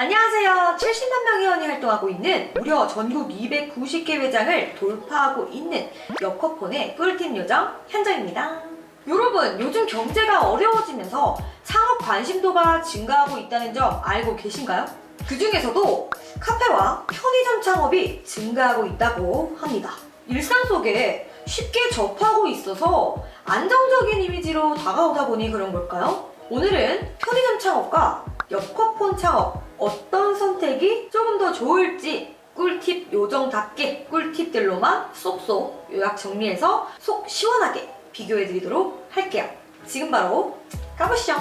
안녕하세요. 70만 명 회원이 활동하고 있는 무려 전국 290개 매장을 돌파하고 있는 여커폰의 꿀팁 요정 현정입니다. 여러분, 요즘 경제가 어려워지면서 창업 관심도가 증가하고 있다는 점 알고 계신가요? 그 중에서도 카페와 편의점 창업이 증가하고 있다고 합니다. 일상 속에 쉽게 접하고 있어서 안정적인 이미지로 다가오다 보니 그런 걸까요? 오늘은 편의점 창업과 여커폰 창업 어떤 선택이 조금 더 좋을지 꿀팁 요정답게 꿀팁들로만 쏙쏙 요약 정리해서 속 시원하게 비교해드리도록 할게요. 지금 바로 가보시죠.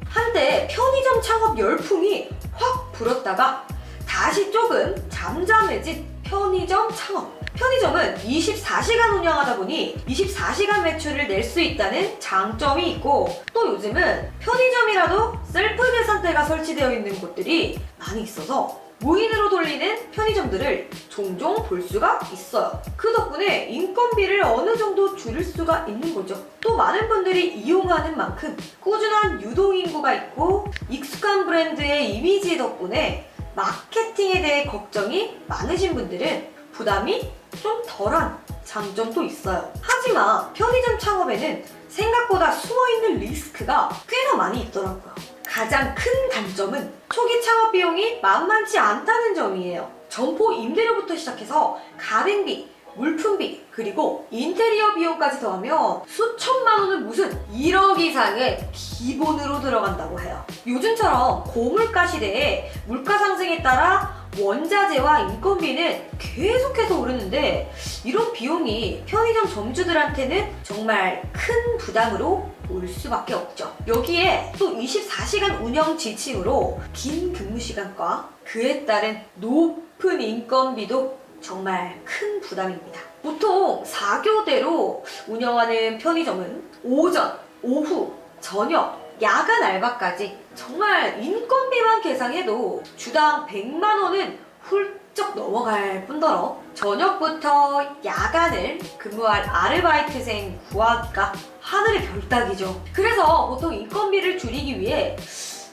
한때 편의점 창업 열풍이 확 불었다가 다시 조금 잠잠해진 편의점 창업. 편의점은 24시간 운영하다 보니 24시간 매출을 낼 수 있다는 장점이 있고, 또 요즘은 편의점이라도 셀프 계산대가 설치되어 있는 곳들이 많이 있어서 무인으로 돌리는 편의점들을 종종 볼 수가 있어요. 그 덕분에 인건비를 어느 정도 줄일 수가 있는 거죠. 또 많은 분들이 이용하는 만큼 꾸준한 유동인구가 있고 익숙한 브랜드의 이미지 덕분에 마케팅에 대해 걱정이 많으신 분들은 부담이 좀 덜한 장점도 있어요. 하지만 편의점 창업에는 생각보다 숨어있는 리스크가 꽤나 많이 있더라고요. 가장 큰 단점은 초기 창업 비용이 만만치 않다는 점이에요. 점포 임대료부터 시작해서 가맹비, 물품비, 그리고 인테리어 비용까지 더하면 수천만 원은 무슨 1억 이상의 기본으로 들어간다고 해요. 요즘처럼 고물가 시대에 물가 상승에 따라 원자재와 인건비는 계속해서 오르는데, 이런 비용이 편의점 점주들한테는 정말 큰 부담으로 올 수밖에 없죠. 여기에 또 24시간 운영 지침으로 긴 근무 시간과 그에 따른 높은 인건비도 정말 큰 부담입니다. 보통 4교대로 운영하는 편의점은 오전, 오후, 저녁, 야간 알바까지 정말 인건비만 계산해도 주당 100만 원은 훌쩍 넘어갈 뿐더러 저녁부터 야간을 근무할 아르바이트생 구하기가 하늘의 별 따기죠. 그래서 보통 인건비를 줄이기 위해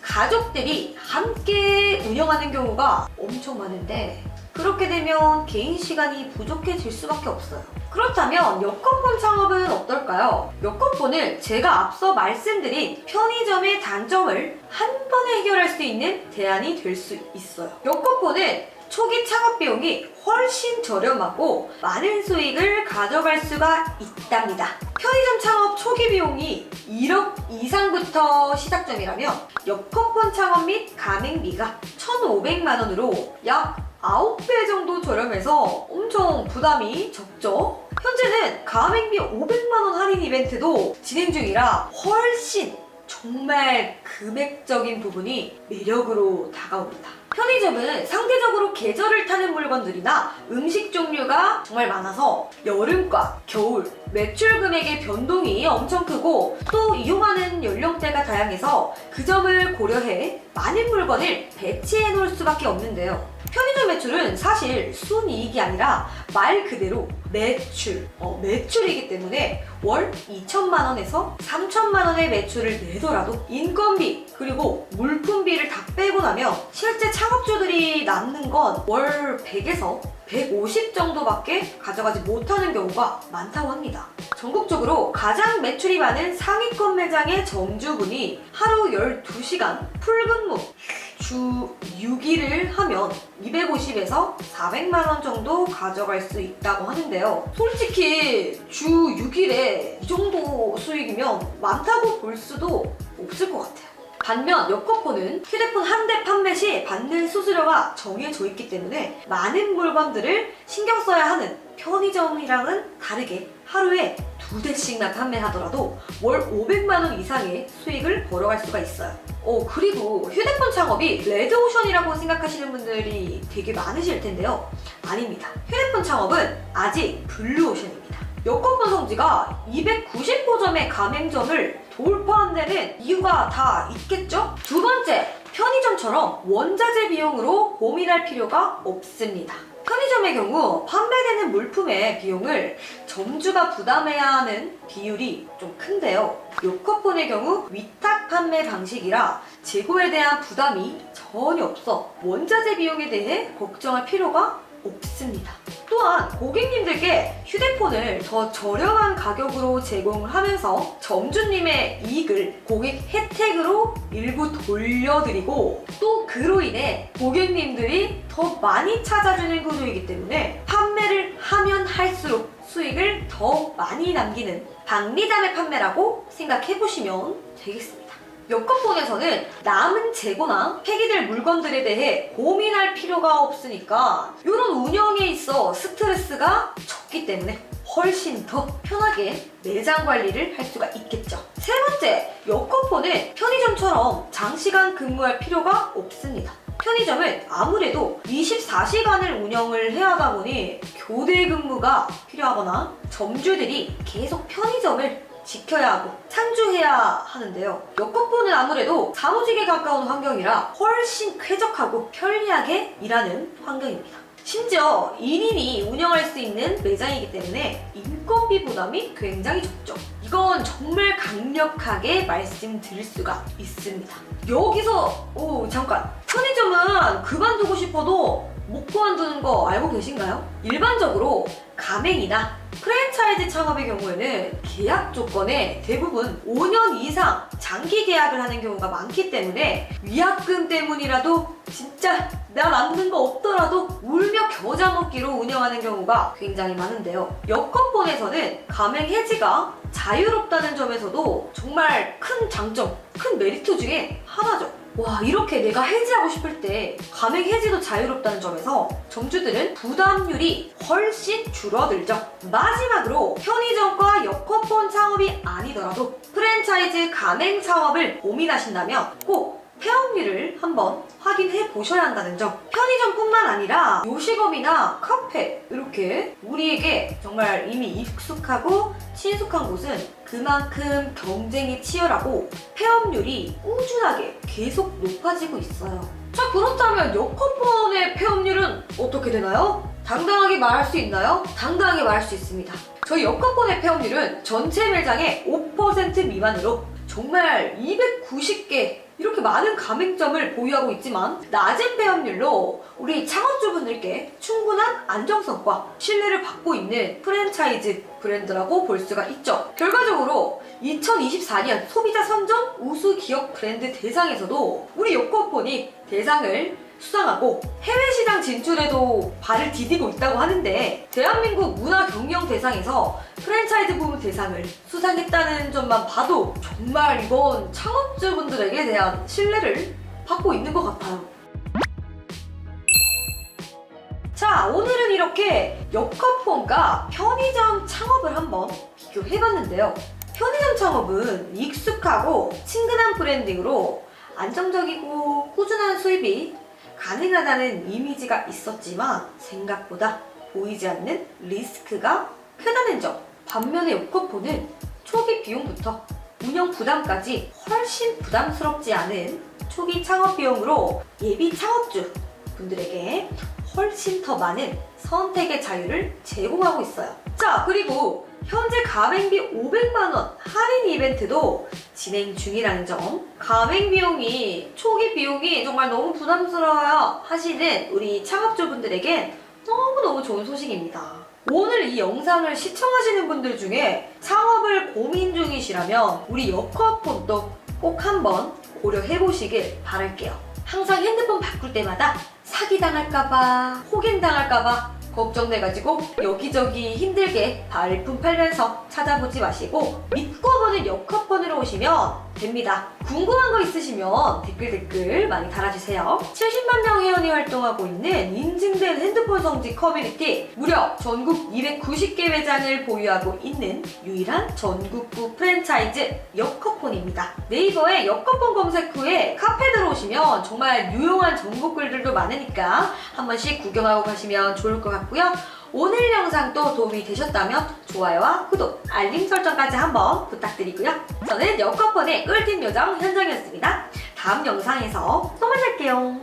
가족들이 함께 운영하는 경우가 엄청 많은데, 그렇게 되면 개인 시간이 부족해질 수밖에 없어요. 그렇다면 여커폰 창업은 어떨까요? 여커폰을 제가 앞서 말씀드린 편의점의 단점을 한 번에 해결할 수 있는 대안이 될 수 있어요. 여커폰은 초기 창업 비용이 훨씬 저렴하고 많은 수익을 가져갈 수가 있답니다. 편의점 창업 초기 비용이 1억 이상부터 시작점이라면 여커폰 창업 및 가맹비가 1,500만 원으로 약 9배 정도 저렴해서 엄청 부담이 적죠. 현재는 가맹비 500만 원 할인 이벤트도 진행 중이라 훨씬 정말 금액적인 부분이 매력으로 다가옵니다. 편의점은 상대적으로 계절을 타는 물건들이나 음식 종류가 정말 많아서 여름과 겨울, 매출 금액의 변동이 엄청 크고, 또 이용하는 연령대가 다양해서 그 점을 고려해 많은 물건을 배치해 놓을 수밖에 없는데요. 편의점 매출은 사실 순이익이 아니라 말 그대로 매출이기 때문에 월 2천만 원에서 3천만 원의 매출을 내더라도 인건비 그리고 물품비를 다 빼고 나면 실제 창업주들이 남는 건 월 100에서 150 정도밖에 가져가지 못하는 경우가 많다고 합니다. 전국적으로 가장 매출이 많은 상위권 매장의 점주분이 하루 12시간 풀근무 주 6일을 하면 250에서 400만 원 정도 가져갈 수 있다고 하는데요. 솔직히 주 6일에 이 정도 수익이면 많다고 볼 수도 없을 것 같아요. 반면 여커폰은 휴대폰 한 대 판매 시 받는 수수료가 정해져 있기 때문에 많은 물건들을 신경 써야 하는 편의점이랑은 다르게 하루에 2대씩만 판매하더라도 월 500만 원 이상의 수익을 벌어갈 수가 있어요. 그리고 휴대폰 창업이 레드오션이라고 생각하시는 분들이 되게 많으실 텐데요. 아닙니다. 휴대폰 창업은 아직 블루오션입니다. 여커폰 성지가 290호점의 가맹점을 돌파한 데는 이유가 다 있겠죠? 두 번째, 편의점처럼 원자재 비용으로 고민할 필요가 없습니다. 편의점의 경우 판매되는 물품의 비용을 점주가 부담해야 하는 비율이 좀 큰데요. 요커폰의 경우 위탁 판매 방식이라 재고에 대한 부담이 전혀 없어 원자재 비용에 대해 걱정할 필요가 없습니다. 또한 고객님들께 휴대폰을 더 저렴한 가격으로 제공을 하면서 점주님의 이익을 고객 혜택으로 일부 돌려드리고 또 그로 인해 고객님들이 더 많이 찾아주는 구조이기 때문에 판매를 하면 할수록 수익을 더 많이 남기는 박리담의 판매라고 생각해 보시면 되겠습니다. 요커폰에서는 남은 재고나 폐기될 물건들에 대해 고민할 필요가 없으니까 이런 운영에 있어 스트레스가 적기 때문에 훨씬 더 편하게 매장 관리를 할 수가 있겠죠. 세 번째, 요커폰은 편의점처럼 장시간 근무할 필요가 없습니다. 편의점은 아무래도 24시간을 운영을 해야 하다 보니 교대 근무가 필요하거나 점주들이 계속 편의점을 지켜야 하고 상주해야 하는데요. 요커폰은 아무래도 사무직에 가까운 환경이라 훨씬 쾌적하고 편리하게 일하는 환경입니다. 심지어 1인이 운영할 수 있는 매장이기 때문에 인건비 부담이 굉장히 적죠. 이건 정말 강력하게 말씀드릴 수가 있습니다. 여기서 잠깐, 편의점은 그만두고 싶어도 못 그만두는 거 알고 계신가요? 일반적으로 가맹이나 프랜차이즈 창업의 경우에는 계약 조건에 대부분 5년 이상 장기 계약을 하는 경우가 많기 때문에 위약금 때문이라도 진짜 나 남는 거 없더라도 울며 겨자 먹기로 운영하는 경우가 굉장히 많은데요. 요커폰에서는 가맹 해지가 자유롭다는 점에서도 정말 큰 장점, 큰 메리트 중에 하나죠. 와, 이렇게 내가 해지하고 싶을 때 가맹 해지도 자유롭다는 점에서 점주들은 부담률이 훨씬 줄어들죠. 마지막으로 편의점과 요커폰 창업이 아니더라도 프랜차이즈 가맹 창업을 고민하신다면 꼭 폐업률을 한번 확인해 보셔야 한다는 점. 편의점뿐만 아니라 요식업이나 카페, 이렇게 우리에게 정말 이미 익숙하고 친숙한 곳은 그만큼 경쟁이 치열하고 폐업률이 꾸준하게 계속 높아지고 있어요. 자, 그렇다면 요커폰의 폐업률은 어떻게 되나요? 당당하게 말할 수 있나요? 당당하게 말할 수 있습니다. 저희 요커폰의 폐업률은 전체 매장의 5% 미만으로 정말 290개 이렇게 많은 가맹점을 보유하고 있지만 낮은 폐업률로 우리 창업주분들께 충분한 안정성과 신뢰를 받고 있는 프랜차이즈 브랜드라고 볼 수가 있죠. 결과적으로 2024년 소비자 선정 우수 기업 브랜드 대상에서도 우리 요커폰이 대상을 수상하고 해외 시장 진출에도 발을 디디고 있다고 하는데 대한민국 문화경영 대상에서 프랜차이즈 부문 대상을 수상했다는 점만 봐도 정말 이건 창업주분들에게 대한 신뢰를 받고 있는 것 같아요. 자, 오늘은 이렇게 요커폰과 편의점 창업을 한번 비교해봤는데요. 편의점 창업은 익숙하고 친근한 브랜딩으로 안정적이고 꾸준한 수입이 가능하다는 이미지가 있었지만 생각보다 보이지 않는 리스크가 크다는 점. 반면에 요커폰은 초기 비용부터 운영 부담까지 훨씬 부담스럽지 않은 초기 창업 비용으로 예비 창업주 분들에게 훨씬 더 많은 선택의 자유를 제공하고 있어요. 자, 그리고 현재 가맹비 500만원 할인 이벤트도 진행 중이라는 점. 가맹 비용이, 초기 비용이 정말 너무 부담스러워요 하시는 우리 창업주분들에겐 너무너무 좋은 소식입니다. 오늘 이 영상을 시청하시는 분들 중에 창업을 고민 중이시라면 우리 요커폰도 꼭 한번 고려해보시길 바랄게요. 항상 핸드폰 바꿀 때마다 사기당할까봐, 호갱당할까봐 걱정돼가지고 여기저기 힘들게 발품 팔면서 찾아보지 마시고 믿고 보는 요커폰으로 오시면 됩니다. 궁금한 거 있으시면 댓글 많이 달아주세요. 70만 명 회원이 활동하고 있는 인증된 핸드폰 성지 커뮤니티, 무려 전국 290개 매장을 보유하고 있는 유일한 전국구 프랜차이즈 요커폰입니다. 네이버에 요커폰 검색 후에 카페 들어오시면 정말 유용한 정보 글들도 많으니까 한 번씩 구경하고 가시면 좋을 것 같고요. 오늘 영상도 도움이 되셨다면 좋아요와 구독, 알림 설정까지 한번 부탁드리고요. 저는 요커폰의 꿀팁 요정 현정이었습니다. 다음 영상에서 또 만날게요.